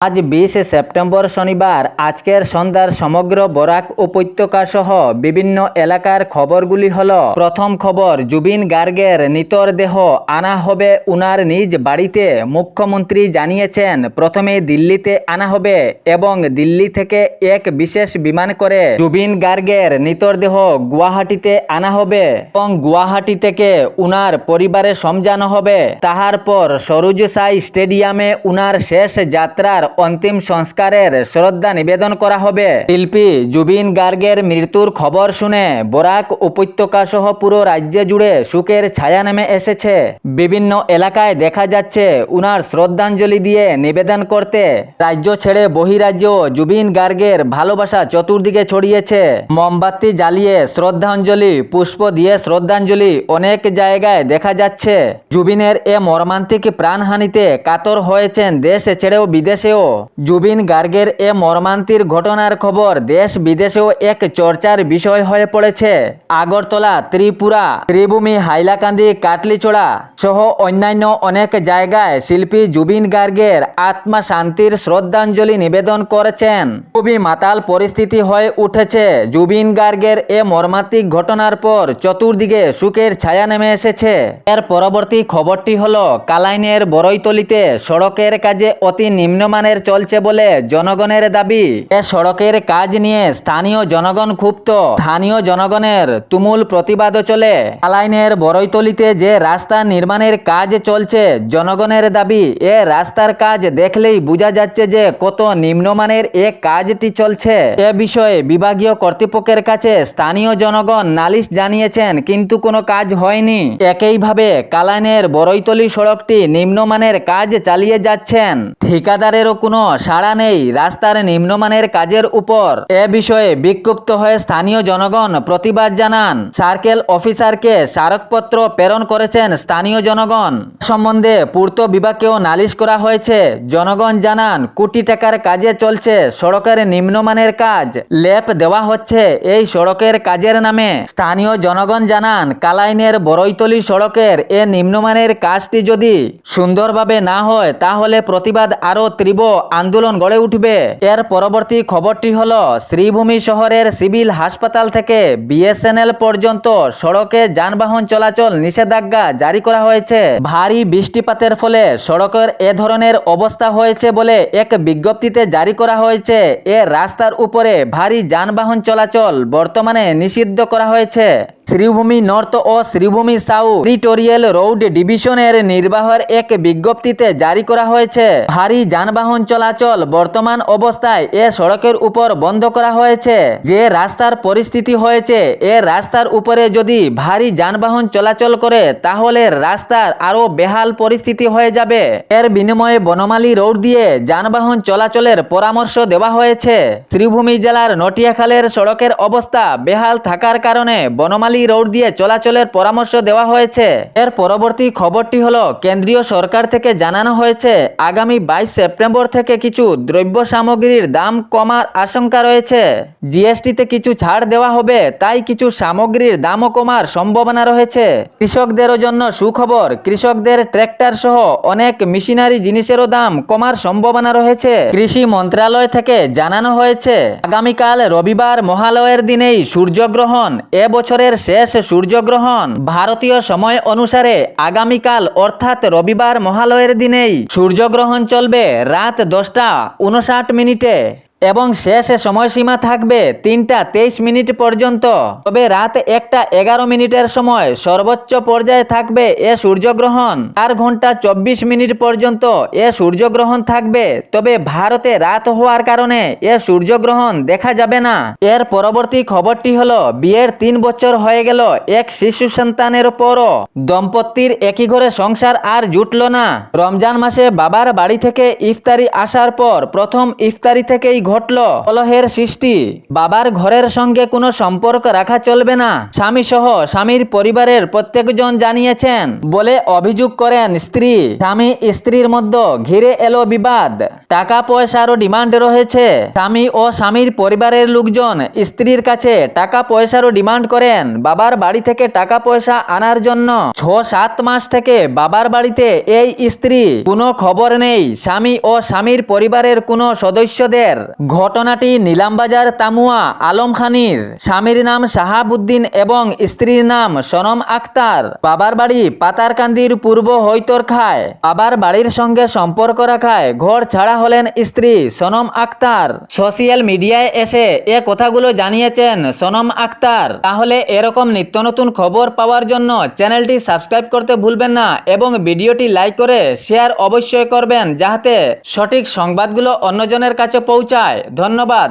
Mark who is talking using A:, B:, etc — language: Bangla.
A: আজ 20 সেপ্টেম্বর শনিবার আজকের সন্ধ্যার সমগ্র বরাক উপত্যকা সহ বিভিন্ন এলাকার খবরগুলি হলো। প্রথম খবর, জুবিন গার্গের মৃতদেহ আনা হবে উনার নিজ বাড়িতে। মুখ্যমন্ত্রী জানিয়েছেন প্রথমে দিল্লিতে আনা হবে এবং দিল্লি থেকে এক বিশেষ বিমান করে জুবিন গার্গের মৃতদেহ গুয়াহাটিতে আনা হবে এবং গুয়াহাটি থেকে উনার পরিবারে সমঝানো হবে। তাহার পর সরোজ সাই স্টেডিয়ামে উনার শেষ যাত্রার অন্তিম সংস্কারের শ্রদ্ধা নিবেদন করা হবে। শিল্পী জুবিন গার্গের মৃত্যুর খবর শুনে বরাক উপত্যকা সহ পুরো রাজ্য জুড়ে শোকের ছায়া নেমে এসেছে। বিভিন্ন এলাকায় দেখা যাচ্ছে উনার শ্রদ্ধাঞ্জলি দিয়ে নিবেদন করতে। রাজ্য ছেড়ে বহিরাজ্য জুবিন গার্গের ভালোবাসা চতুর্দিকে ছড়িয়েছে। মোমবাতি জ্বালিয়ে শ্রদ্ধাঞ্জলি, পুষ্প দিয়ে শ্রদ্ধাঞ্জলি অনেক জায়গায় দেখা যাচ্ছে। জুবিনের এ মর্মান্তিক প্রাণহানিতে কাতর হয়েছেন দেশ ছেড়েও বিদেশেও। জুবিন গার্গের এ মর্মান্তিক ঘটনার খবর দেশ বিদেশেও এক চর্চার বিষয় হয়ে পড়েছে। আগরতলা, ত্রিপুরা, ত্রিভূমি, হাইলাকান্দি, কাটলিছড়া সহ অন্যান্য অনেক জায়গায় শিল্পী জুবিন গার্গের আত্মা শান্তির শ্রদ্ধাঞ্জলি নিবেদন করেছেন। খুবই মাতাল পরিস্থিতি হয়ে উঠেছে। জুবিন গার্গের এ মর্মান্তিক ঘটনার পর চতুর্দিকে শোকের ছায়া নেমে এসেছে। এর পরবর্তী খবরটি হলো, কালাইনের বড়ইতলিতে সড়কের কাজে অতি নিম্নমানের চলছে বলে জনগণের দাবি। এ সড়কের কাজ নিয়ে স্থানীয় জনগণ ক্ষুব্ধ। স্থানীয় জনগণের তুমুল প্রতিবাদ চলে। কালাইনের বড়ইতলিতে যে রাস্তা নির্মাণের কাজ চলছে, জনগণের দাবি এ রাস্তার কাজ দেখলেই বোঝা যাচ্ছে যে কত নিম্নমানের এ কাজটি চলছে। এ বিষয়ে বিভাগীয় কর্তৃপক্ষের কাছে স্থানীয় জনগণ নালিশ জানিয়েছেন, কিন্তু কোনো কাজ হয়নি। একইভাবে কালাইনের বড়ইতলি সড়কটি নিম্নমানের কাজ চালিয়ে যাচ্ছেন, ঠিকাদারেরও কোনো সাড়া নেই রাস্তার নিম্নমানের কাজের উপর। এ বিষয়ে বিক্ষুব্ধ হয়ে স্থানীয় জনগণ প্রতিবাদ জানান। সার্কেল অফিসারকে স্মারকপত্র প্রেরণ করেছেন স্থানীয় জনগণ। সম্বন্ধে পূর্ত বিভাগকেও নালিশ করা হয়েছে। জনগণ জানান কোটি টাকার কাজে চলছে সড়কের নিম্নমানের কাজ, লেপ দেওয়া হচ্ছে এই সড়কের কাজের নামে। স্থানীয় জনগণ জানান কালাইনের বড়ইতলি সড়কের এ নিম্নমানের কাজটি যদি সুন্দরভাবে না হয় তাহলে প্রতিবাদ আরো তীব্র আন্দোলন গড়ে উঠবে। এর পরবর্তী খবরটি হলো, শ্রীভূমি শহরের সিভিল হাসপাতাল থেকে বিএসএনএল পর্যন্ত সড়কে যানবাহন চলাচল নিষেধাজ্ঞা জারি করা হয়েছে। ভারী বৃষ্টিপাতের ফলে সড়কের এ ধরনের অবস্থা হয়েছে বলে এক বিজ্ঞপ্তিতে জারি করা হয়েছে। এ রাস্তার উপরে ভারী যানবাহন চলাচল বর্তমানে নিষিদ্ধ করা হয়েছে। শ্রীভূমি নর্থ ও শ্রীভূমি সাউথ টেরিটোরিয়াল রোড ডিভিশনের নির্বাহের এক বিজ্ঞপ্তিতে জারি করা হয়েছে। ভারী যানবাহন চলাচল বর্তমান অবস্থায় এ সড়কের উপর বন্ধ করা হয়েছে। যে রাস্তার পরিস্থিতি হয়েছে, এ রাস্তার উপরে যদি ভারী যানবাহন চলাচল করে তাহলে রাস্তার আরো বেহাল পরিস্থিতি হয়ে যাবে। এর বিনিময়ে বনমালী রোড দিয়ে যানবাহন চলাচলের পরামর্শ দেওয়া হয়েছে। শ্রীভূমি জেলার নটিয়াখালের সড়কের অবস্থা বেহাল থাকার কারণে বনমালী রোড দিয়ে চলাচলের পরামর্শ দেওয়া হয়েছে। এর পরবর্তী খবরটি হলো, কেন্দ্রীয় সরকার থেকে জানানো হয়েছে আগামী 22 সেপ্টেম্বর থেকে কিছু দ্রব্য সামগ্রীর দাম কমার আশঙ্কা রয়েছে। জিএসটিতে কিছু ছাড় দেওয়া হবে, তাই কিছু সামগ্রীর দামও কমার সম্ভাবনা রয়েছে। কৃষকদের জন্য সুখবর, কৃষকদের ট্র্যাক্টর সহ অনেক মেশিনারি জিনিসেরও দাম কমার সম্ভাবনা রয়েছে। কৃষি মন্ত্রণালয় থেকে জানানো হয়েছে আগামীকাল রবিবার মহালয়ের দিনেই সূর্যগ্রহণ। এ বছরের শেষ সূর্যগ্রহণ ভারতীয় সময় অনুসারে আগামীকাল অর্থাৎ রবিবার মহালয়ের দিনেই সূর্যগ্রহণ চলবে রাত 10:59 এবং শেষ সময়সীমা থাকবে 3:23 পর্যন্ত। তবে রাত 1:11 সময় সর্বোচ্চ পর্যায়ে থাকবে এ সূর্যগ্রহণ। 4 ঘন্টা 24 মিনিট পর্যন্ত এ সূর্যগ্রহণ থাকবে। তবে ভারতে রাত হওয়ার কারণে এ সূর্যগ্রহণ দেখা যাবে না। এর পরবর্তী খবরটি হলো, বিয়ের 3 বছর হয়ে গেল এক শিশু সন্তানের পরও দম্পতির একই ঘরে সংসার আর জুটল না। রমজান মাসে বাবার বাড়ি থেকে ইফতারি আসার পর প্রথম ইফতারি থেকেই ঘটল, কলহের সৃষ্টি। বাবার ঘরের সঙ্গে কোনো সম্পর্ক রাখা চলবে না, স্বামী সহ স্বামীর পরিবারের প্রত্যেকজন জানিয়েছেন বলে অভিযোগ করেন স্ত্রী। স্বামী স্ত্রীর মধ্যে ঘিরে এলো বিবাদ, টাকা পয়সারও ডিমান্ড রয়েছে। স্বামী ও স্বামীর পরিবারের লোকজন স্ত্রীর কাছে টাকা পয়সারও ডিমান্ড করেন বাবার বাড়ি থেকে টাকা পয়সা আনার জন্য। 6-7 মাস থেকে বাবার বাড়িতে এই স্ত্রী কোনো খবর নেই স্বামী ও স্বামীর পরিবারের কোনো সদস্যদের। ঘটনাটি নিলামবাজার তামুয়া আলমখানির। স্বামীর নাম শাহাবুদ্দিন এবং স্ত্রীর নাম সনম আক্তার। বাবার বাড়ি পাতারকান্দির পূর্ব হৈতরখায়। বাবার বাড়ির সঙ্গে সম্পর্ক রাখায় ঘর ছাড়া হলেন স্ত্রী সনম আক্তার। সোশ্যাল মিডিয়ায় এসে এ কথাগুলো জানিয়েছেন সনম আক্তার। তাহলে এরকম নিত্য নতুন খবর পাওয়ার জন্য চ্যানেলটি সাবস্ক্রাইব করতে ভুলবেন না এবং ভিডিওটি লাইক করে শেয়ার অবশ্যই করবেন, যাতে সঠিক সংবাদগুলো অন্যজনের কাছে পৌঁছায়। ধন্যবাদ।